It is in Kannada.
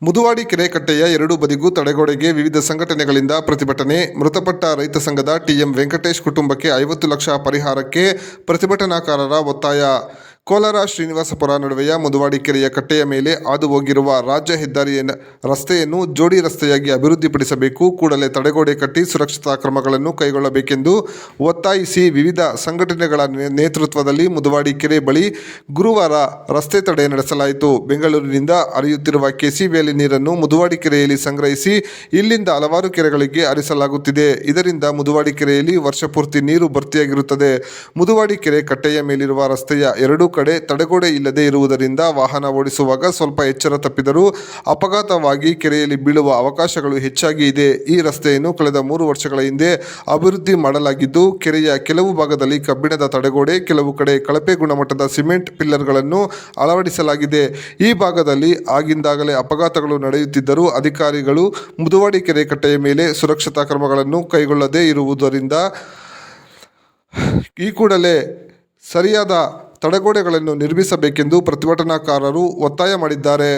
ಮುದುವಾಡಿ ಕೆರೆ ಕಟ್ಟೆಯ ಎರಡೂ ಬದಿಗೂ ತಡೆಗೋಡೆಗೆ ವಿವಿಧ ಸಂಘಟನೆಗಳಿಂದ ಪ್ರತಿಭಟನೆ. ಮೃತಪಟ್ಟ ರೈತ ಸಂಘದ ಟಿಎಂ ವೆಂಕಟೇಶ್ ಕುಟುಂಬಕ್ಕೆ 50 ಲಕ್ಷ ಪರಿಹಾರಕ್ಕೆ ಪ್ರತಿಭಟನಾಕಾರರ ಒತ್ತಾಯ. ಕೋಲಾರ ಶ್ರೀನಿವಾಸಪುರ ನಡುವೆಯ ಮುದುವಾಡಿ ಕೆರೆಯ ಕಟ್ಟೆಯ ಮೇಲೆ ಹಾದು ಹೋಗಿರುವ ರಾಜ್ಯ ಹೆದ್ದಾರಿ ರಸ್ತೆಯನ್ನು ಜೋಡಿ ರಸ್ತೆಯಾಗಿ ಅಭಿವೃದ್ಧಿಪಡಿಸಬೇಕು, ಕೂಡಲೇ ತಡೆಗೋಡೆ ಕಟ್ಟಿ ಸುರಕ್ಷತಾ ಕ್ರಮಗಳನ್ನು ಕೈಗೊಳ್ಳಬೇಕೆಂದು ಒತ್ತಾಯಿಸಿ ವಿವಿಧ ಸಂಘಟನೆಗಳ ನೇತೃತ್ವದಲ್ಲಿ ಮುದುವಾಡಿ ಕೆರೆ ಬಳಿ ಗುರುವಾರ ರಸ್ತೆ ತಡೆ ನಡೆಸಲಾಯಿತು. ಬೆಂಗಳೂರಿನಿಂದ ಹರಿಯುತ್ತಿರುವ ಕೆಸಿ ವ್ಯಾಲಿ ನೀರನ್ನು ಮುದುವಾಡಿ ಕೆರೆಯಲ್ಲಿ ಸಂಗ್ರಹಿಸಿ ಇಲ್ಲಿಂದ ಹಲವಾರು ಕೆರೆಗಳಿಗೆ ಹರಿಸಲಾಗುತ್ತಿದೆ. ಇದರಿಂದ ಮುದುವಾಡಿ ಕೆರೆಯಲ್ಲಿ ವರ್ಷಪೂರ್ತಿ ನೀರು ಭರ್ತಿಯಾಗಿರುತ್ತದೆ. ಮುದುವಾಡಿ ಕೆರೆ ಕಟ್ಟೆಯ ಮೇಲಿರುವ ರಸ್ತೆಯ ಎರಡೂ ಕಡೆ ತಡೆಗೋಡೆ ಇಲ್ಲದೆ ಇರುವುದರಿಂದ ವಾಹನ ಓಡಿಸುವಾಗ ಸ್ವಲ್ಪ ಎಚ್ಚರ ತಪ್ಪಿದರೂ ಅಪಘಾತವಾಗಿ ಕೆರೆಯಲ್ಲಿ ಬೀಳುವ ಅವಕಾಶಗಳು ಹೆಚ್ಚಾಗಿ ಇದೆ. ಈ ರಸ್ತೆಯನ್ನು ಕಳೆದ 3 ವರ್ಷಗಳ ಹಿಂದೆ ಅಭಿವೃದ್ಧಿ ಮಾಡಲಾಗಿದ್ದು, ಕೆರೆಯ ಕೆಲವು ಭಾಗದಲ್ಲಿ ಕಬ್ಬಿಣದ ತಡೆಗೋಡೆ, ಕೆಲವು ಕಡೆ ಕಳಪೆ ಗುಣಮಟ್ಟದ ಸಿಮೆಂಟ್ ಪಿಲ್ಲರ್ಗಳನ್ನು ಅಳವಡಿಸಲಾಗಿದೆ. ಈ ಭಾಗದಲ್ಲಿ ಆಗಿಂದಾಗಲೇ ಅಪಘಾತಗಳು ನಡೆಯುತ್ತಿದ್ದರೂ ಅಧಿಕಾರಿಗಳು ಮುದುವಾಡಿ ಕೆರೆ ಕಟ್ಟೆಯ ಮೇಲೆ ಸುರಕ್ಷತಾ ಕ್ರಮಗಳನ್ನು ಕೈಗೊಳ್ಳದೇ ಇರುವುದರಿಂದ ಈ ಕೂಡಲೇ ಸರಿಯಾದ ತಡೆಗೋಡೆಗಳನ್ನು ನಿರ್ಮಿಸಬೇಕೆಂದು ಪ್ರತಿಭಟನಾಕಾರರು ಒತ್ತಾಯ ಮಾಡಿದ್ದಾರೆ.